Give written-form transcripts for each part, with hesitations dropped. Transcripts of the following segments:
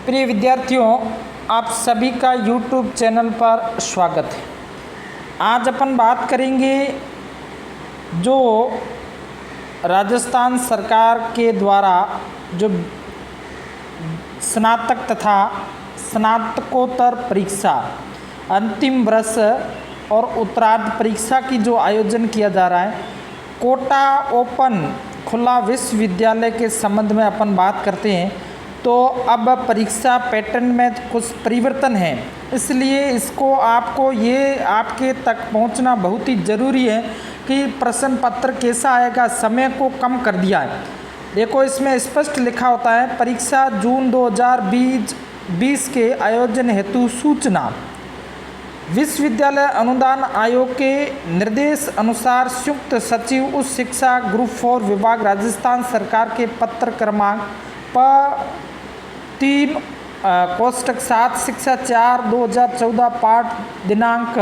प्रिय विद्यार्थियों, आप सभी का YouTube चैनल पर स्वागत है। आज अपन बात करेंगे जो राजस्थान सरकार के द्वारा जो स्नातक तथा स्नातकोत्तर परीक्षा अंतिम वर्ष और उत्तरार्ध परीक्षा की जो आयोजन किया जा रहा है, कोटा ओपन खुला विश्वविद्यालय के संबंध में अपन बात करते हैं। तो अब परीक्षा पैटर्न में कुछ परिवर्तन है, इसलिए इसको आपको ये आपके तक पहुंचना बहुत ही ज़रूरी है कि प्रश्न पत्र कैसा आएगा। समय को कम कर दिया है। देखो, इसमें स्पष्ट लिखा होता है, परीक्षा जून 2020 के आयोजन हेतु सूचना। विश्वविद्यालय अनुदान आयोग के निर्देश अनुसार संयुक्त सचिव उच्च शिक्षा ग्रुप 4 विभाग राजस्थान सरकार के पत्र क्रमांक 3 कोष्टक 7 शिक्षा 4/2014 पाठ दिनांक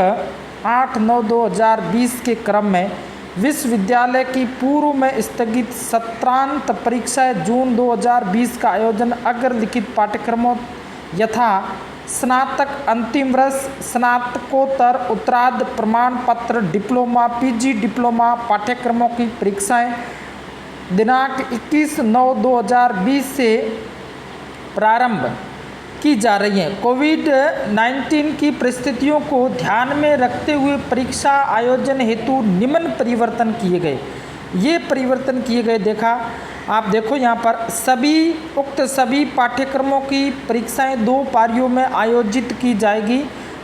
8/9/2020 के क्रम में विश्वविद्यालय की पूर्व में स्थगित सत्रांत परीक्षाएं जून 2020 का आयोजन अग्रलिखित पाठ्यक्रमों यथा स्नातक अंतिम वर्ष, स्नातकोत्तर, उत्तरार्ध प्रमाण पत्र, डिप्लोमा, पीजी डिप्लोमा पाठ्यक्रमों की परीक्षाएं दिनांक 21/9/2020 से प्रारंभ की जा रही हैं। कोविड-19 की परिस्थितियों को ध्यान में रखते हुए परीक्षा आयोजन हेतु निम्न परिवर्तन किए गए। ये परिवर्तन किए गए आप देखो यहाँ पर सभी पाठ्यक्रमों की परीक्षाएं 2 पारियों में आयोजित की जाएगी।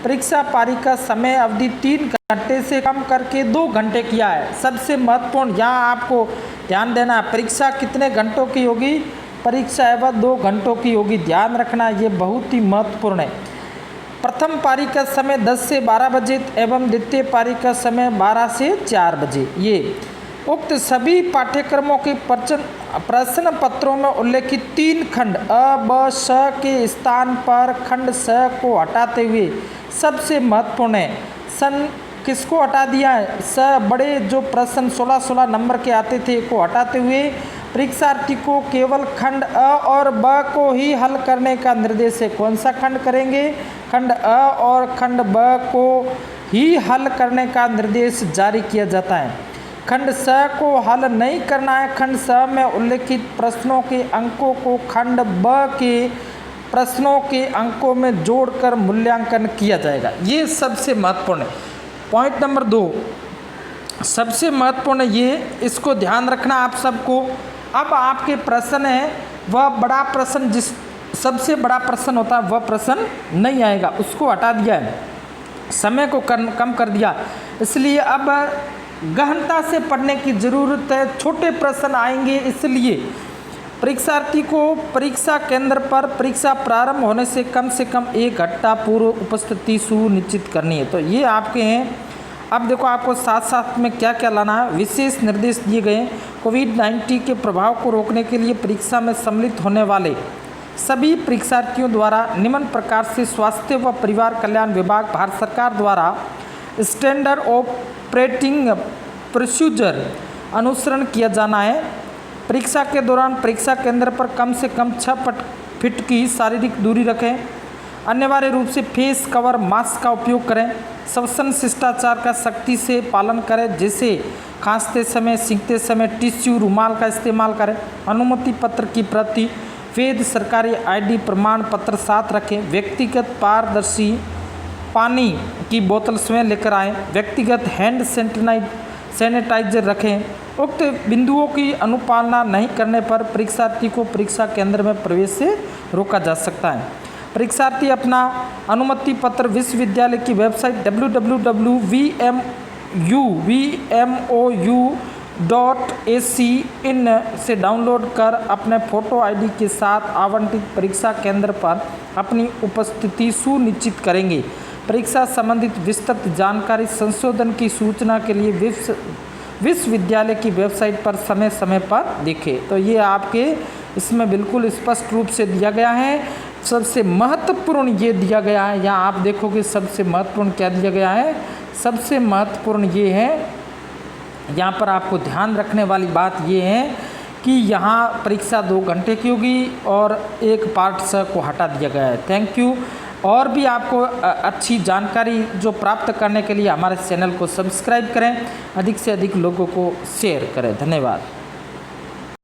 परीक्षा पारी का समय अवधि 3 घंटे से कम करके 2 घंटे किया है। सबसे महत्वपूर्ण यहाँ आपको ध्यान देना है, परीक्षा कितने घंटों की होगी। परीक्षा एवं 2 घंटों की होगी, ध्यान रखना, ये बहुत ही महत्वपूर्ण है। प्रथम पारी का समय 10 से 12 बजे एवं द्वितीय पारी का समय 12 से 4 बजे। ये उक्त सभी पाठ्यक्रमों के प्रश्न पत्रों में उल्लेखित 3 खंड अ, ब, श के स्थान पर खंड स को हटाते हुए सबसे महत्वपूर्ण है किसको हटा दिया है, स बड़े जो प्रश्न 16-16 नंबर के आते थे को हटाते हुए परीक्षार्थी को केवल खंड अ और ब को ही हल करने का निर्देश है। कौन सा खंड करेंगे? खंड अ और खंड ब को ही हल करने का निर्देश जारी किया जाता है। खंड स को हल नहीं करना है। खंड स में उल्लेखित प्रश्नों के अंकों को खंड ब के प्रश्नों के अंकों में जोड़कर मूल्यांकन किया जाएगा। ये सबसे महत्वपूर्ण है। पॉइंट नंबर 2 सबसे महत्वपूर्ण, ये इसको ध्यान रखना आप सबको। अब आपके प्रश्न है वह बड़ा प्रश्न, जिस सबसे बड़ा प्रश्न होता है वह प्रश्न नहीं आएगा, उसको हटा दिया है, समय को कम कर दिया। इसलिए अब गहनता से पढ़ने की ज़रूरत है। छोटे प्रश्न आएंगे, इसलिए परीक्षार्थी को परीक्षा केंद्र पर परीक्षा प्रारंभ होने से कम 1 घंटा पूर्व उपस्थिति सुनिश्चित करनी है। तो ये आपके हैं। अब देखो, आपको साथ साथ में क्या क्या लाना है। विशेष निर्देश दिए गए। कोविड-19 के प्रभाव को रोकने के लिए परीक्षा में सम्मिलित होने वाले सभी परीक्षार्थियों द्वारा निम्न प्रकार से स्वास्थ्य व परिवार कल्याण विभाग भारत सरकार द्वारा स्टैंडर्ड ऑपरेटिंग प्रोसीजर अनुसरण किया जाना है। परीक्षा के दौरान परीक्षा केंद्र पर कम से कम 6 फीट की शारीरिक दूरी रखें। अनिवार्य रूप से फेस कवर मास्क का उपयोग करें। श्वसन शिष्टाचार का सख्ती से पालन करें, जैसे खांसते समय, सीखते समय टिश्यू रुमाल का इस्तेमाल करें। अनुमति पत्र की प्रति, वैध सरकारी आईडी प्रमाण पत्र साथ रखें। व्यक्तिगत पारदर्शी पानी की बोतल स्वयं लेकर आएँ। व्यक्तिगत हैंड सैनिटाइजर रखें। उक्त बिंदुओं की अनुपालना नहीं करने पर परीक्षार्थी को परीक्षा केंद्र में प्रवेश से रोका जा सकता है। परीक्षार्थी अपना अनुमति पत्र विश्वविद्यालय की वेबसाइट www.vmou.ac.in से डाउनलोड कर अपने फोटो आईडी के साथ आवंटित परीक्षा केंद्र पर अपनी उपस्थिति सुनिश्चित करेंगे। परीक्षा संबंधित विस्तृत जानकारी संशोधन की सूचना के लिए विश्वविद्यालय की वेबसाइट पर समय समय पर देखें। तो ये आपके इसमें बिल्कुल स्पष्ट रूप से दिया गया है। सबसे महत्वपूर्ण ये दिया गया है, यहाँ आप देखोगे सबसे महत्वपूर्ण क्या दिया गया है। सबसे महत्वपूर्ण ये है, यहाँ पर आपको ध्यान रखने वाली बात ये है कि यहाँ परीक्षा 2 घंटे की होगी और एक पार्ट स को हटा दिया गया है। Thank you. और भी आपको अच्छी जानकारी जो प्राप्त करने के लिए हमारे चैनल को सब्सक्राइब करें, अधिक से अधिक लोगों को शेयर करें। धन्यवाद।